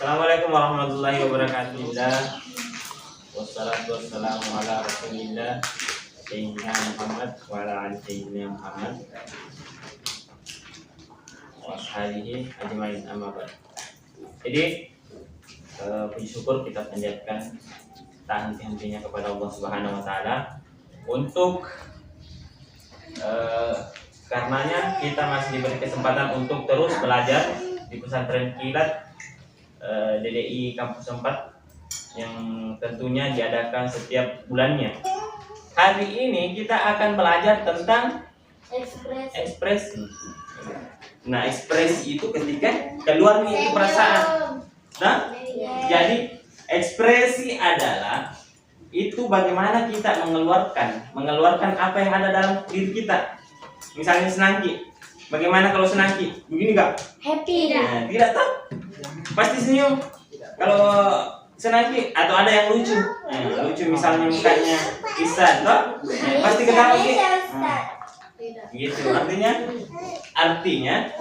Assalamualaikum warahmatullahi wabarakatuh. Wassalatu wassalamu ala rasulillah Sayyidina Muhammad wa ala ali Sayyidina Muhammad wa ashabihi ajmain, amma ba'd. Jadi puji syukur kita panjatkan tak henti-hentinya kepada Allah Subhanahu wa taala untuk karenanya kita masih diberi kesempatan untuk terus belajar di pesantren kilat DDI Kampus 4 yang tentunya diadakan setiap bulannya. Hari ini kita akan belajar tentang ekspresi. Nah, ekspresi itu ketika keluar itu perasaan. Nah, jadi ekspresi adalah itu bagaimana kita mengeluarkan apa yang ada dalam diri kita. Misalnya senangki. Bagaimana kalau senangki? Begini enggak? Happy. Nah, tidak tahu. Pasti senyum. Kalau senangki atau ada yang lucu. Nah, lucu misalnya mukanya Isan, toh? Nah, pasti ketawa gitu. Gitu. Artinya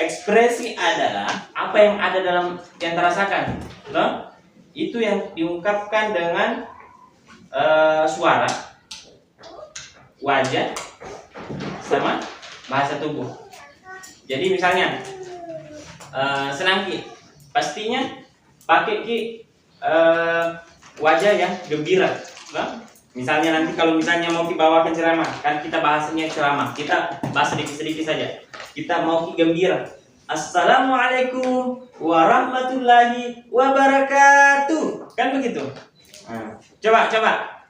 ekspresi adalah apa yang ada dalam yang terasakan, toh? Itu yang diungkapkan dengan suara, wajah, sama bahasa tubuh. Jadi misalnya senangki, pastinya pakai wajah yang gembira. Nah, misalnya nanti kalau misalnya mau dibawakan ceramah, kan kita bahasanya ceramah, kita bahas sedikit-sedikit saja. Kita mau gembira. Assalamualaikum warahmatullahi wabarakatuh. Kan begitu. Nah, coba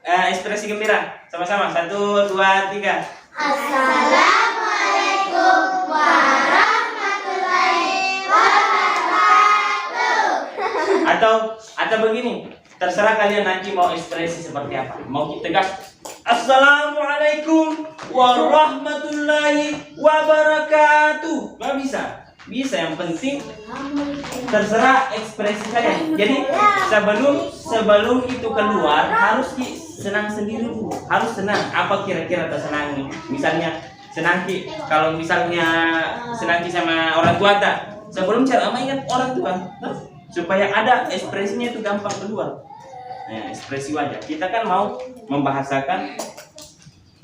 ekspresi gembira sama-sama. 1, 2, 3. Assalamualaikum warahmatullahi wabarakatuh. Atau begini, terserah kalian nanti mau ekspresi seperti apa. Mau kita tegas, Assalamualaikum warahmatullahi wabarakatuh. Nggak bisa. Bisa, yang penting terserah ekspresi kalian. Jadi sebelum itu keluar harus senang sendiri dulu. Harus senang. Apa kira-kira tersenangi? Misalnya senangki, kalau misalnya senangki sama orang tua tak, sebelum ceramah ingat orang tua, nah, supaya ada ekspresinya itu gampang keluar. Nah, ekspresi wajah. Kita kan mau membahasakan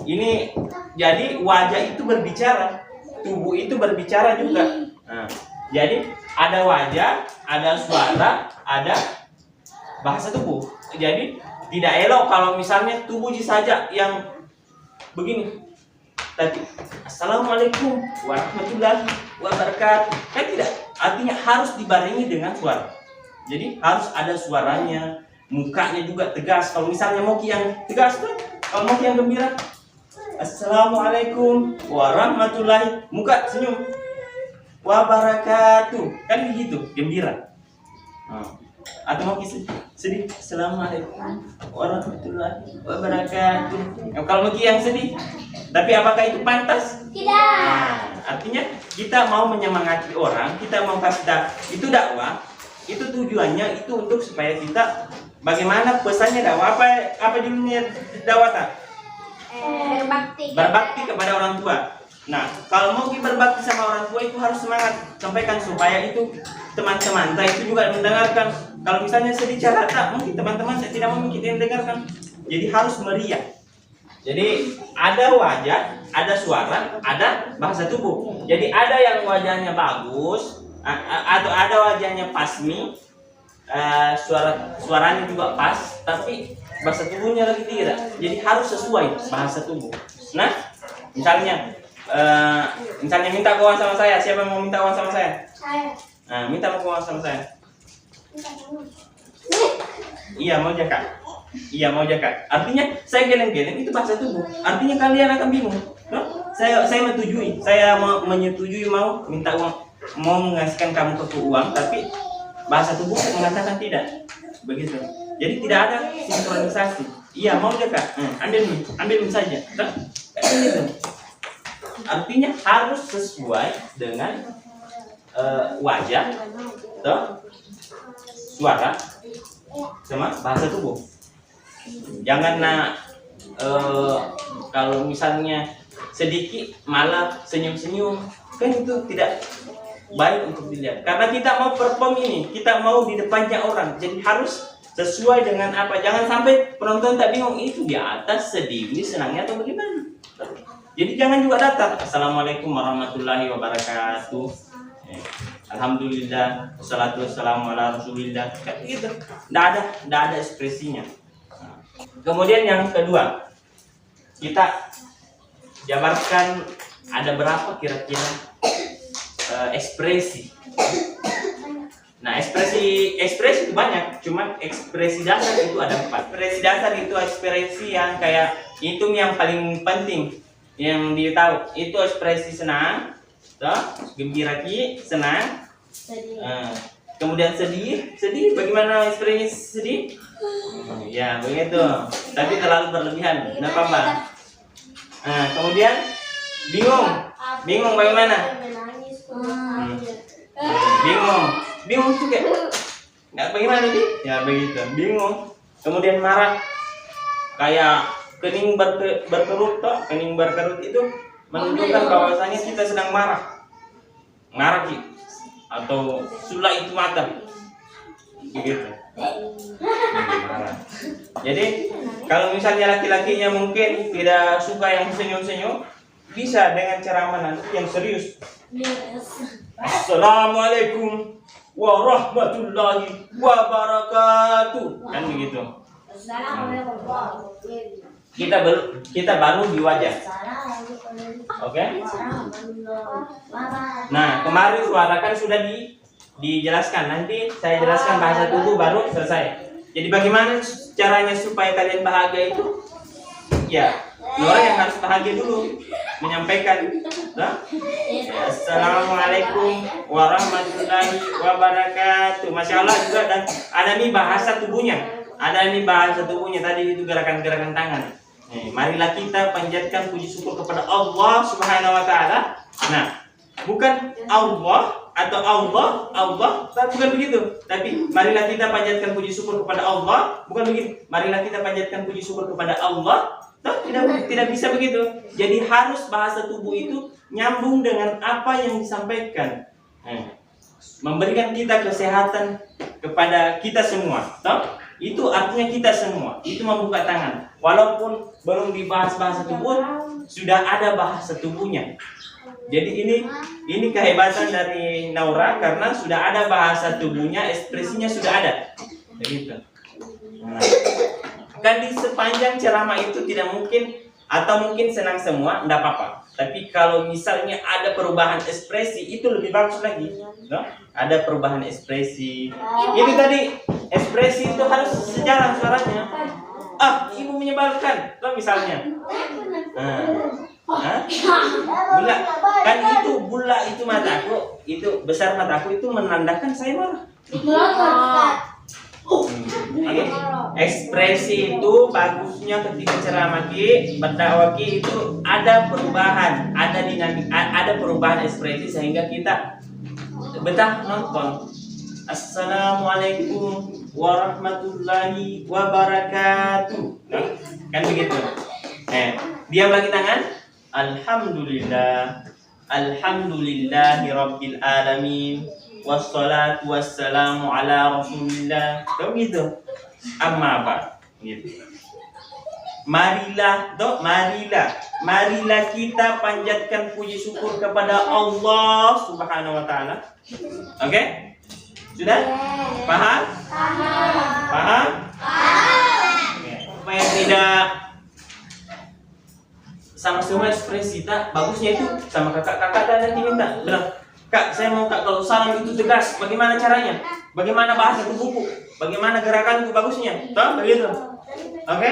ini. Jadi wajah itu berbicara, tubuh itu berbicara juga. Nah, jadi ada wajah, ada suara, ada bahasa tubuh. Jadi tidak elok kalau misalnya tubuh saja yang begini. Tadi Assalamualaikum warahmatullahi wabarakatuh. Kan tidak. Artinya harus dibarengi dengan suara. Jadi harus ada suaranya, mukanya juga tegas. Kalau misalnya mau yang tegas tuh, kalau mau yang gembira, Assalamualaikum warahmatullahi, muka senyum, wabarakatuh, kan begitu, gembira. Atau mau sedih, Assalamualaikum warahmatullahi wabarakatuh. Kalau mau yang sedih, tapi apakah itu pantas? Tidak. Artinya kita mau menyemangati orang, kita mau kasih itu dakwah, itu tujuannya itu untuk supaya kita bagaimana pesannya dakwah, apa judulnya dakwah tak? Berbakti kepada orang tua. Nah, kalau mau berbakti sama orang tua itu harus semangat, sampaikan supaya itu teman-teman itu juga mendengarkan. Kalau misalnya sedih tak, mungkin teman-teman tidak mungkin mendengarkan. Jadi harus meriah. Jadi ada wajah, ada suara, ada bahasa tubuh. Jadi ada yang wajahnya bagus, atau ada wajahnya pasmi, suaranya juga pas, tapi bahasa tubuhnya lagi tidak. Jadi harus sesuai bahasa tubuh. Nah, misalnya minta kawan sama saya. Siapa yang mau minta kawan sama saya? Saya. Nah, minta kawan sama saya. Iya mau jakak. Iya mau jakak. Artinya saya geleng-geleng itu bahasa tubuh. Artinya kalian akan bingung. No? Saya menyetujui. Saya mau menyetujui mau minta uang, mau mengasihkan kamu ke uang, tapi bahasa tubuh mengatakan tidak. Begitu. Jadi tidak ada sinkronisasi. Iya mau jakak. Ambil saja. No? Begitu. Artinya harus sesuai dengan wajah, toh, suara, sama bahasa tubuh. Jangan kalau misalnya sedikit malah senyum-senyum, kan itu baik untuk dilihat. Karena kita mau perform ini, kita mau di depannya orang, jadi harus sesuai dengan apa. Jangan sampai penonton tak bingung itu di atas sedih, ini senangnya atau bagaimana. Jadi jangan juga datang. Assalamualaikum warahmatullahi wabarakatuh. Alhamdulillah, wassalatu wassalamu ala rasulillah. Kayak gitu. Nggak ada ekspresinya. Nah, kemudian yang kedua, kita jabarkan ada berapa kira-kira ekspresi. Nah, ekspresi itu banyak, cuman ekspresi dasar itu ada 4. Ekspresi dasar itu ekspresi yang kayak itu yang paling penting yang dia tahu. Itu ekspresi senang, toh, gembira ki, senang. Kemudian sedih. Bagaimana ekspresi sedih? Ya, begitu. Tapi terlalu berlebihan. Kenapa, Mbak? Kemudian bingung bagaimana? Bingung tuh kayak nggak bagaimana nih? Ya begitu, bingung. Kemudian marah, kayak kening berkerut toh. Kening berkerut itu menunjukkan bahwasanya kita sedang marah ki, atau sula itu mata, begitu. Marah. Jadi kalau misalnya laki-lakinya mungkin tidak suka yang senyum-senyum, bisa dengan cara mana yang serius. Assalamualaikum warahmatullahi wabarakatuh, kan begitu. Kita baru di wajah. Oke? Nah, kemarin suara kan sudah dijelaskan. Nanti saya jelaskan bahasa tubuh baru selesai. Jadi bagaimana caranya supaya kalian bahagia itu? Ya, orang yang harus bahagia dulu menyampaikan. Nah, Assalamualaikum warahmatullahi wabarakatuh. Masya Allah juga, dan ada nih bahasa tubuhnya. Tadi itu gerakan-gerakan tangan. Marilah kita panjatkan puji syukur kepada Allah Subhanahu wa taala. Nah, bukan Allah atau Allah, bukan begitu. Tapi marilah kita panjatkan puji syukur kepada Allah, bukan begitu. Marilah kita panjatkan puji syukur kepada Allah. Tidak bisa begitu. Jadi harus bahasa tubuh itu nyambung dengan apa yang disampaikan. Memberikan kita kesehatan kepada kita semua. Itu artinya kita semua. Itu membuka tangan. Walaupun belum dibahas bahasa tubuh, sudah ada bahasa tubuhnya. Jadi ini kehebatan dari Naura, karena sudah ada bahasa tubuhnya, ekspresinya sudah ada. Begitu. Kan di sepanjang ceramah itu tidak mungkin, atau mungkin senang semua, enggak apa-apa. Tapi kalau misalnya ada perubahan ekspresi, itu lebih bagus lagi. No? Ada perubahan ekspresi. Itu tadi, ekspresi itu harus sejalan suaranya. Ibu menyebalkan, tuh misalnya. Bula, kan itu bula itu mataku, itu besar mataku itu menandakan saya marah. Ekspresi itu bagusnya ketika ceramah berdakwah itu ada perubahan, ada dinamik, ada perubahan ekspresi sehingga kita betah nonton. Assalamualaikum warahmatullahi wabarakatuh. Kan begitu. Diam lagi tangan. Alhamdulillahi rabbil alamin. Wassalatu wassalamu ala rasulillah. Begitu. Amma apa? Gitu. Marilah kita panjatkan puji syukur kepada Allah Subhanahu wa taala. Oke? Sudah? Paham? Paham? Supaya tidak sama semua ekspresi kita, bagusnya itu sama kakak-kakak dan nanti minta bilang, Kak, saya mau Kak kalau salam itu tegas, bagaimana caranya? Bagaimana bahasa tubuhku? Bagaimana gerakanku bagusnya? Tahu begitu? Oke?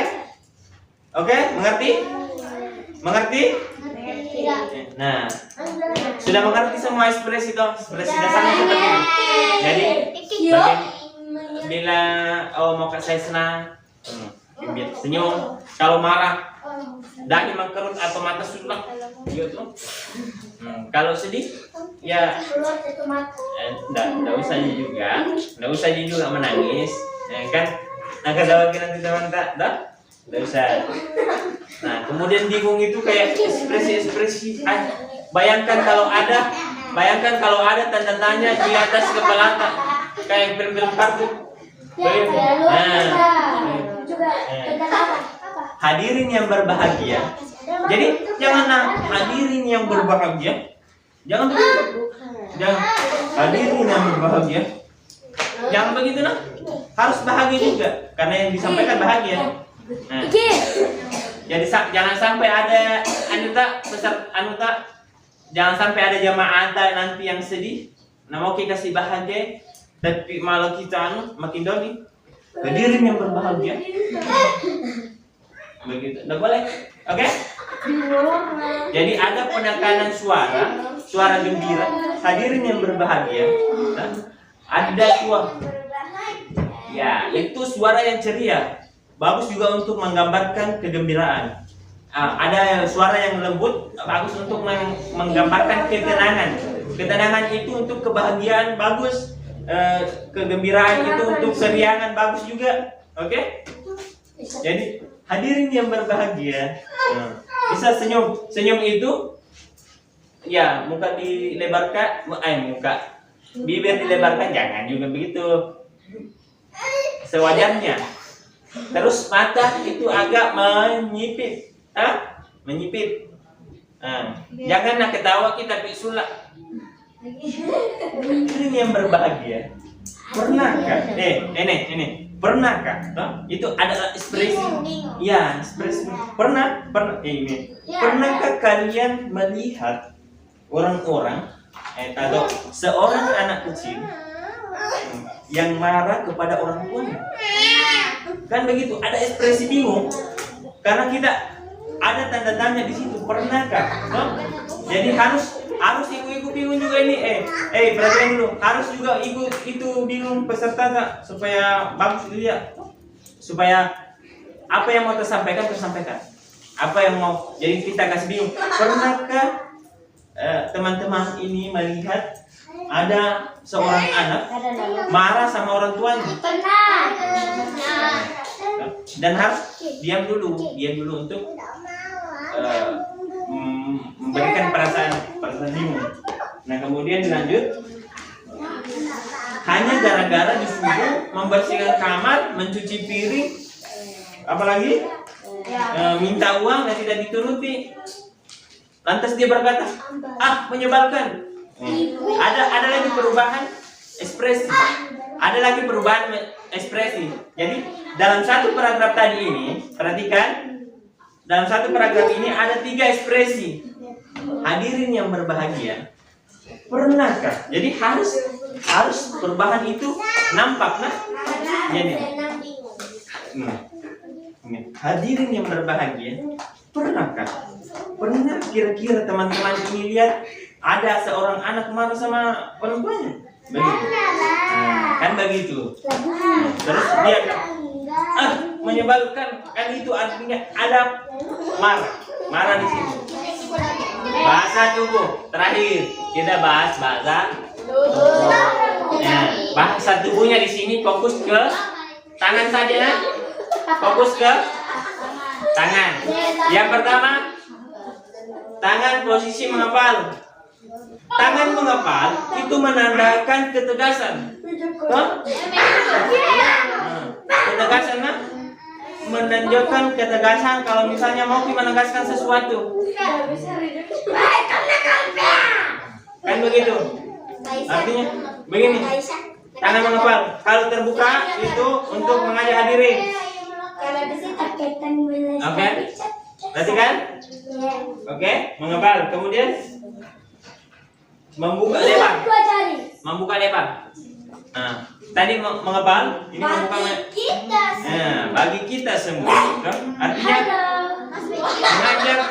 Oke, mengerti? Mengerti? Nah, sudah mengerti semua ekspresi toh? Ekspresi dasarnya seperti ini. Jadi, bila mau saya senang, senyum. Kalau marah, dahi mengkerut atau mata sulak, gitu. Kalau sedih, ya, nggak usah juga menangis, ya kan? Nah, ketawa nanti teman tak, nggak usah. Nah, kemudian bingung itu kayak ekspresi. Bayangkan kalau ada Bayangkan kalau ada tanda tanya di atas kepala kayak film-film kartun. Hadirin yang berbahagia. Jadi jangan hadirin yang berbahagia. Jangan begitu. Jangan hadirin yang berbahagia. Jangan begitu nah. Harus bahagia juga karena yang disampaikan bahagia. Nah, jadi jangan sampai ada anuta jangan sampai ada jamaah nanti yang sedih. Nah mau kita kasih bahagia tapi malah kita makin doni. Hadirin yang berbahagia. Begitu. Enggak boleh. Oke? Jadi ada penekanan suara gembira. Hadirin yang berbahagia. Nah, ada suara. Ya, itu suara yang ceria. Bagus juga untuk menggambarkan kegembiraan. Ada suara yang lembut, bagus untuk menggambarkan ketenangan. Ketenangan itu untuk kebahagiaan, bagus. Kegembiraan itu untuk keriangan, bagus juga. Oke? Jadi hadirin yang berbahagia. Bisa senyum. Senyum itu ya muka dilebarkan, muka bibir dilebarkan, jangan juga begitu. Sewajarnya. Terus mata itu agak menyipit. Menyipit. Janganlah ketawa kita sulak. Hadirin yang berbahagia. Pernahkah? Ini. Pernahkah? Itu ada ekspresi. Ya, ekspresi. Pernah. Ini. Pernahkah kalian melihat orang-orang atau seorang anak kecil yang marah kepada orang tuanya? Kan begitu, ada ekspresi bingung. Karena kita ada tanda tanya di situ. Pernahkah? Jadi harus ibu-ibu bingung juga ini. Perhatikan dulu. Harus juga ibu itu bingung peserta supaya bagus dilihat. Supaya apa yang mau tersampaikan. Apa yang mau. Jadi kita kasih bingung. Pernahkah teman-teman ini melihat ada seorang anak marah sama orang tuanya? Pernah. Dan harus diam dulu untuk memberikan perasaan bingung. Nah kemudian dilanjut, hanya gara-gara disuruh membersihkan kamar, mencuci piring, apalagi minta uang dan tidak dituruti. Lantas dia berkata, menyebalkan. Ada lagi perubahan ekspresi. Jadi dalam satu paragraf tadi ini, perhatikan, dalam satu paragraf ini ada 3 ekspresi. Hadirin yang berbahagia. Pernahkah? Jadi harus perubahan itu nampak nah. Jadi hadirin yang berbahagia. Pernahkah? Pernah kira-kira teman-teman ini lihat ada seorang anak marah sama orang tuanya? Begitu. Kan begitu. Terus dia menyebalkan, kan itu artinya ada marah di situ. Bahasa tubuh terakhir kita bahas bahasa tubuh. Bahasa tubuhnya di sini fokus ke tangan saja. Fokus ke tangan. Yang pertama, tangan posisi mengepal. Tangan mengepal itu menandakan ketegasan. Ketegasan menunjukkan ketegasan kalau misalnya mau menegaskan sesuatu. Kan begitu. Artinya begini. Tangan mengepal. Kalau terbuka itu untuk mengajak hadirin. Oke. Berarti kan? Oke, mengepal. Kemudian membuka lebar. Nah, tadi mengepal, ini membuka bagi kita semua. Artinya mengajak,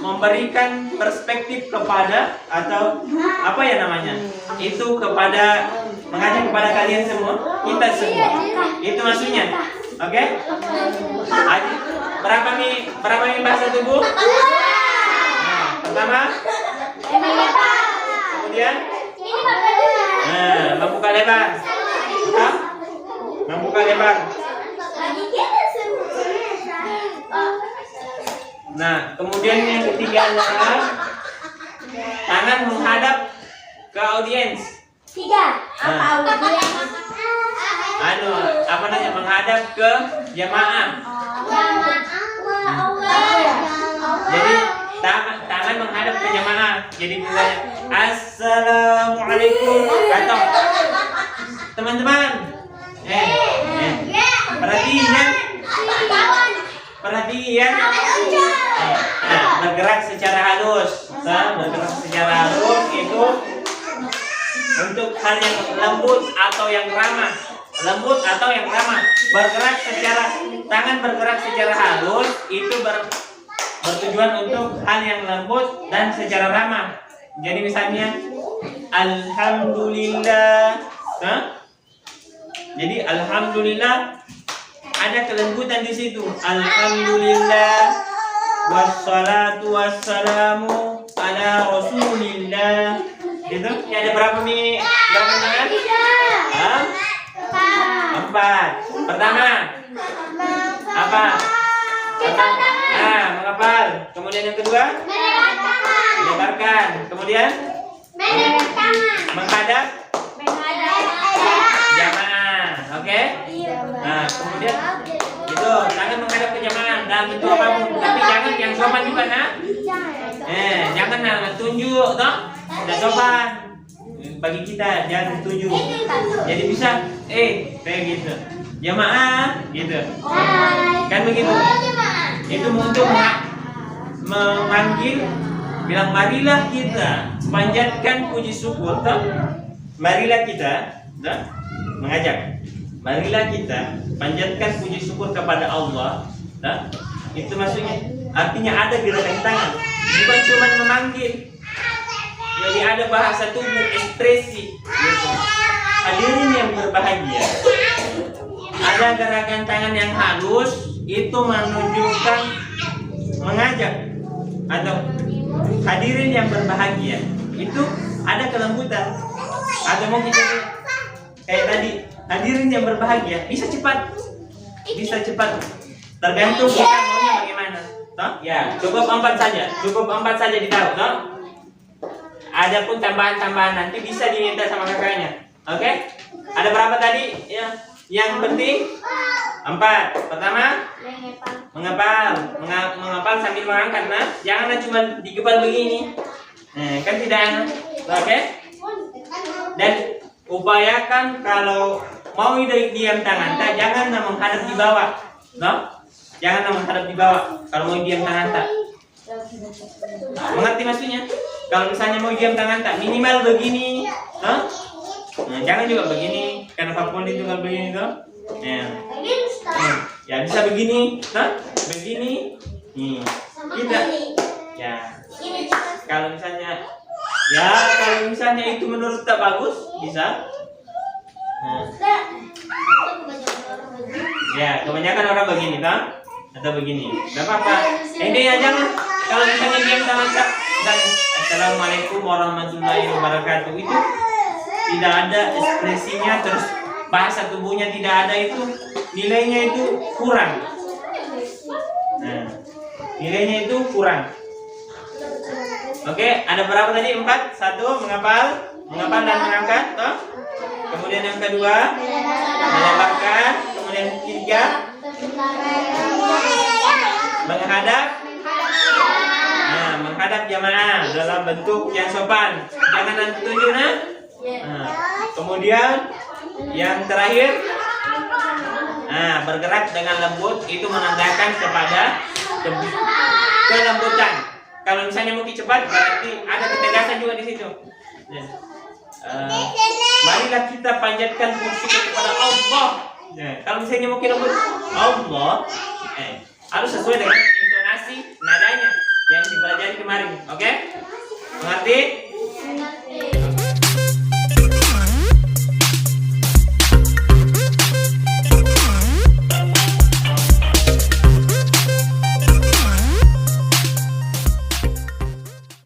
memberikan perspektif kepada atau apa ya namanya? Itu kepada mengajak kepada kalian semua, kita semua. Itu maksudnya. Oke? Berapa nih bahasa tubuh? Pertama, kemudian membuka lebar. Membuka lebar. Nah, kemudian yang ketiga adalah tangan menghadap ke audiens. 3. Apa audiens? Apa namanya, menghadap ke jamaah. Jadi tangan menghadap ke jamaah. Jadi misalnya assalamualaikum atau teman-teman. Perhatian. Bergerak secara halus. Bergerak secara halus itu untuk hal yang lembut atau yang ramah. Tangan bergerak secara halus itu bertujuan untuk hal yang lembut dan secara ramah. Jadi misalnya alhamdulillah. Jadi alhamdulillah ada kelembutan di situ. Alhamdulillah wassalatu wassalamu ala rasulillah. Gitu. Ini ada berapa nih? Jawaban tangan? 4. Pertama apa? Menghafal. Kemudian yang kedua? Melebarkan. Kemudian? Menghadap jamaah. Oke? Nah, kemudian itu tangan menghadap ke jamaah dalam bentuk apapun. Tapi jangan yang sopan juga, nah. Jangan tunjuk, toh? Tidak sopan. Bagi kita jangan tunjuk. Jadi bisa kayak gitu. Jamaah gitu. Kan begitu. Itu untuk memanggil, bilang marilah kita panjatkan puji syukur, toh? Marilah kita, toh? Mengajak. Marilah kita panjatkan puji syukur kepada Allah, toh? Itu maksudnya. Artinya ada gerakan tangan, bukan cuma memanggil. Jadi ada bahasa tubuh, ekspresi gitu. Hadirin yang berbahagia, ada gerakan tangan yang halus, itu menunjukkan mengajak. Atau hadirin yang berbahagia, itu ada kelembutan. Atau mau kita kayak tadi, hadirin yang berbahagia, bisa cepat. Tergantung kita maunya bagaimana. Toh? Ya, cukup 4 saja ditaruh, toh? Adapun tambahan-tambahan nanti bisa diminta sama kakaknya. Oke? Ada berapa tadi? Ya. Yang penting 4. Pertama, menghafal sambil mengangkat. Nah, jangan cuma digepal begini. Kan tidak. Oke? Dan upayakan kalau mau diam tangan, jangan menghadap di bawah. No? Jangan menghadap di bawah. Kalau mau diam tangan tak. Mengerti maksudnya? Kalau misalnya mau diam tangan tak, minimal begini, huh? Nah, jangan juga begini, karena apapun itu kalau begini tuh, ya bisa begini, huh? Begini, kita, ya. Kalau misalnya itu menurut tak bagus, bisa. Ya, kebanyakan orang begini, kan? Atau begini, nggak apa-apa. Intinya jangan. Kalau misalnya diam tangan tak dan assalamualaikum warahmatullahi wabarakatuh itu tidak ada ekspresinya, terus bahasa tubuhnya tidak ada, itu nilainya itu kurang. Nah, nilainya itu kurang. Oke, ada berapa tadi? 4. 1 menghafal dan mengangkat, toh? Kemudian yang kedua melebarkan, kemudian 3 menghadap jamaah dalam bentuk yang sopan, jangan tunjuk, nah. Kemudian yang terakhir, bergerak dengan lembut, itu menandakan kepada kelembutan. Kalau misalnya mungkin cepat, berarti ada ketegasan juga di situ. Marilah kita panjatkan puji kepada Allah. Kalau misalnya mungkin lembut, Allah, harus sesuai dengan intonasi nadanya yang dipelajari kemarin. Oke? Mengerti?